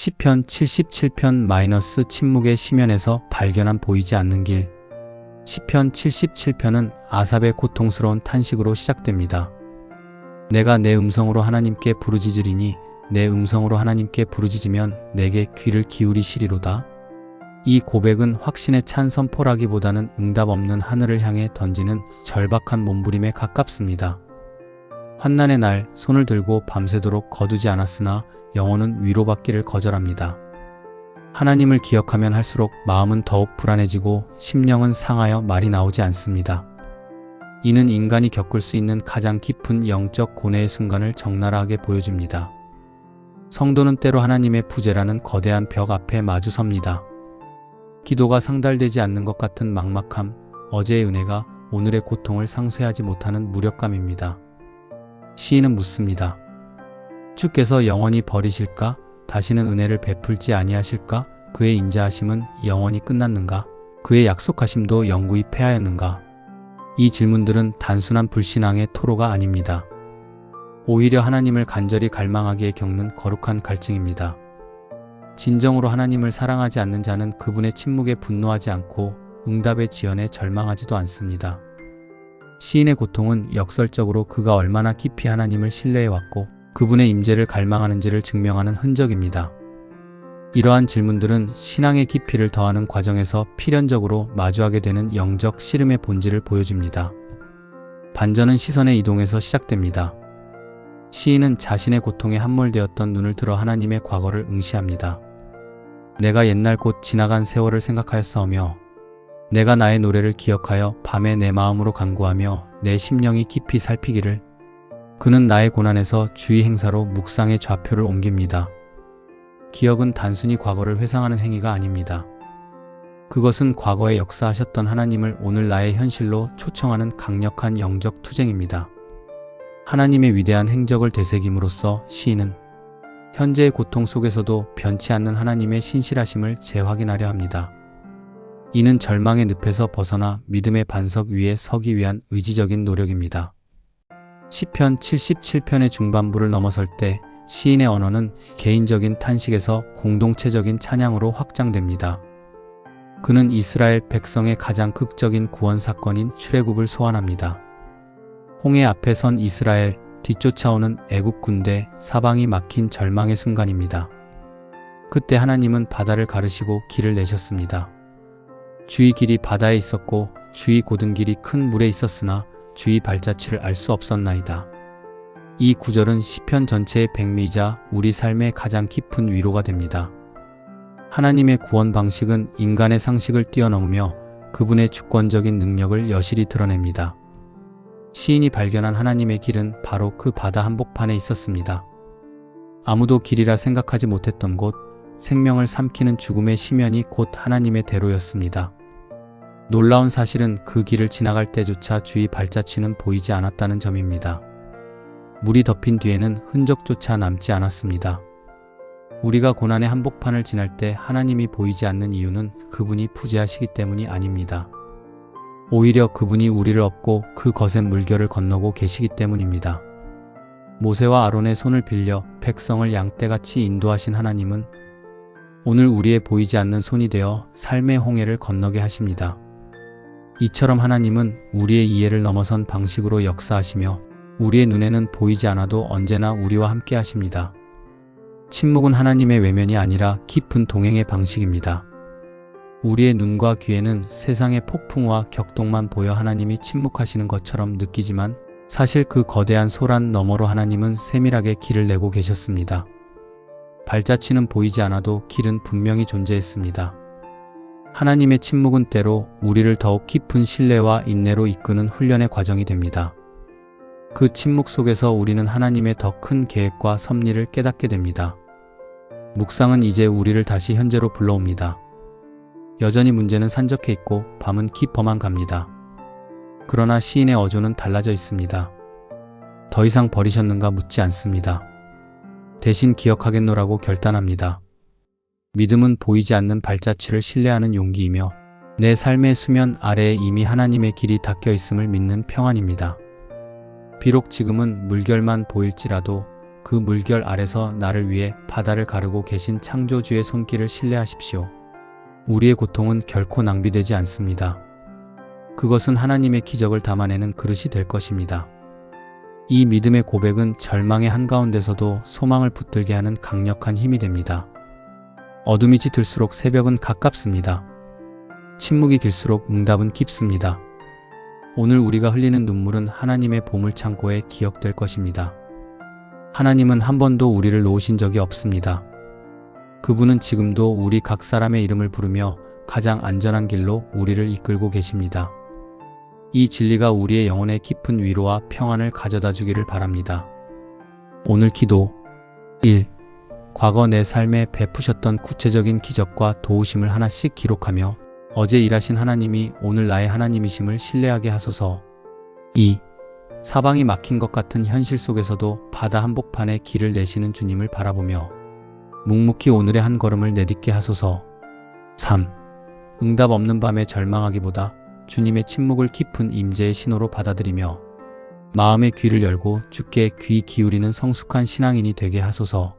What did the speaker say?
시편 77편 침묵의 시면에서 발견한 보이지 않는 길. 시편 77편은 아삽의 고통스러운 탄식으로 시작됩니다. 내가 내 음성으로 하나님께 부르짖으리니 내 음성으로 하나님께 부르짖으면 내게 귀를 기울이시리로다. 이 고백은 확신에 찬 선포라기보다는 응답 없는 하늘을 향해 던지는 절박한 몸부림에 가깝습니다. 환난의 날 손을 들고 밤새도록 거두지 않았으나 영혼은 위로받기를 거절합니다. 하나님을 기억하면 할수록 마음은 더욱 불안해지고 심령은 상하여 말이 나오지 않습니다. 이는 인간이 겪을 수 있는 가장 깊은 영적 고뇌의 순간을 적나라하게 보여줍니다. 성도는 때로 하나님의 부재라는 거대한 벽 앞에 마주섭니다. 기도가 상달되지 않는 것 같은 막막함, 어제의 은혜가 오늘의 고통을 상쇄하지 못하는 무력감입니다. 시인은 묻습니다. 주께서 영원히 버리실까? 다시는 은혜를 베풀지 아니하실까? 그의 인자하심은 영원히 끝났는가? 그의 약속하심도 영구히 패하였는가? 이 질문들은 단순한 불신앙의 토로가 아닙니다. 오히려 하나님을 간절히 갈망하기에 겪는 거룩한 갈증입니다. 진정으로 하나님을 사랑하지 않는 자는 그분의 침묵에 분노하지 않고 응답의 지연에 절망하지도 않습니다. 시인의 고통은 역설적으로 그가 얼마나 깊이 하나님을 신뢰해왔고 그분의 임재를 갈망하는지를 증명하는 흔적입니다. 이러한 질문들은 신앙의 깊이를 더하는 과정에서 필연적으로 마주하게 되는 영적 씨름의 본질을 보여줍니다. 반전은 시선의 이동에서 시작됩니다. 시인은 자신의 고통에 함몰되었던 눈을 들어 하나님의 과거를 응시합니다. 내가 옛날 곧 지나간 세월을 생각하였사오며 내가 나의 노래를 기억하여 밤에 내 마음으로 간구하며 내 심령이 깊이 살피기를. 그는 나의 고난에서 주의 행사로 묵상의 좌표를 옮깁니다. 기억은 단순히 과거를 회상하는 행위가 아닙니다. 그것은 과거에 역사하셨던 하나님을 오늘 나의 현실로 초청하는 강력한 영적 투쟁입니다. 하나님의 위대한 행적을 되새김으로써 시인은 현재의 고통 속에서도 변치 않는 하나님의 신실하심을 재확인하려 합니다. 이는 절망의 늪에서 벗어나 믿음의 반석 위에 서기 위한 의지적인 노력입니다. 시편 77편의 중반부를 넘어설 때 시인의 언어는 개인적인 탄식에서 공동체적인 찬양으로 확장됩니다. 그는 이스라엘 백성의 가장 극적인 구원 사건인 출애굽을 소환합니다. 홍해 앞에 선 이스라엘, 뒤쫓아오는 애국 군대, 사방이 막힌 절망의 순간입니다. 그때 하나님은 바다를 가르시고 길을 내셨습니다. 주의 길이 바다에 있었고 주의 곧은 길이 큰 물에 있었으나 주의 발자취를 알 수 없었나이다. 이 구절은 시편 전체의 백미이자 우리 삶의 가장 깊은 위로가 됩니다. 하나님의 구원 방식은 인간의 상식을 뛰어넘으며 그분의 주권적인 능력을 여실히 드러냅니다. 시인이 발견한 하나님의 길은 바로 그 바다 한복판에 있었습니다. 아무도 길이라 생각하지 못했던 곳, 생명을 삼키는 죽음의 심연이 곧 하나님의 대로였습니다. 놀라운 사실은 그 길을 지나갈 때조차 주의 발자취는 보이지 않았다는 점입니다. 물이 덮인 뒤에는 흔적조차 남지 않았습니다. 우리가 고난의 한복판을 지날 때 하나님이 보이지 않는 이유는 그분이 부재하시기 때문이 아닙니다. 오히려 그분이 우리를 업고 그 거센 물결을 건너고 계시기 때문입니다. 모세와 아론의 손을 빌려 백성을 양떼같이 인도하신 하나님은 오늘 우리의 보이지 않는 손이 되어 삶의 홍해를 건너게 하십니다. 이처럼 하나님은 우리의 이해를 넘어선 방식으로 역사하시며 우리의 눈에는 보이지 않아도 언제나 우리와 함께 하십니다. 침묵은 하나님의 외면이 아니라 깊은 동행의 방식입니다. 우리의 눈과 귀에는 세상의 폭풍과 격동만 보여 하나님이 침묵하시는 것처럼 느끼지만 사실 그 거대한 소란 너머로 하나님은 세밀하게 길을 내고 계셨습니다. 발자취는 보이지 않아도 길은 분명히 존재했습니다. 하나님의 침묵은 때로 우리를 더욱 깊은 신뢰와 인내로 이끄는 훈련의 과정이 됩니다. 그 침묵 속에서 우리는 하나님의 더 큰 계획과 섭리를 깨닫게 됩니다. 묵상은 이제 우리를 다시 현재로 불러옵니다. 여전히 문제는 산적해 있고 밤은 깊어만 갑니다. 그러나 시인의 어조는 달라져 있습니다. 더 이상 버리셨는가 묻지 않습니다. 대신 기억하겠노라고 결단합니다. 믿음은 보이지 않는 발자취를 신뢰하는 용기이며 내 삶의 수면 아래에 이미 하나님의 길이 닦여 있음을 믿는 평안입니다. 비록 지금은 물결만 보일지라도 그 물결 아래서 나를 위해 바다를 가르고 계신 창조주의 손길을 신뢰하십시오. 우리의 고통은 결코 낭비되지 않습니다. 그것은 하나님의 기적을 담아내는 그릇이 될 것입니다. 이 믿음의 고백은 절망의 한가운데서도 소망을 붙들게 하는 강력한 힘이 됩니다. 어둠이 짙을수록 새벽은 가깝습니다. 침묵이 길수록 응답은 깊습니다. 오늘 우리가 흘리는 눈물은 하나님의 보물창고에 기억될 것입니다. 하나님은 한 번도 우리를 놓으신 적이 없습니다. 그분은 지금도 우리 각 사람의 이름을 부르며 가장 안전한 길로 우리를 이끌고 계십니다. 이 진리가 우리의 영혼에 깊은 위로와 평안을 가져다 주기를 바랍니다. 오늘 기도 1. 과거 내 삶에 베푸셨던 구체적인 기적과 도우심을 하나씩 기록하며 어제 일하신 하나님이 오늘 나의 하나님이심을 신뢰하게 하소서. 2. 사방이 막힌 것 같은 현실 속에서도 바다 한복판에 길을 내시는 주님을 바라보며 묵묵히 오늘의 한 걸음을 내딛게 하소서. 3. 응답 없는 밤에 절망하기보다 주님의 침묵을 깊은 임재의 신호로 받아들이며 마음의 귀를 열고 주께 귀 기울이는 성숙한 신앙인이 되게 하소서.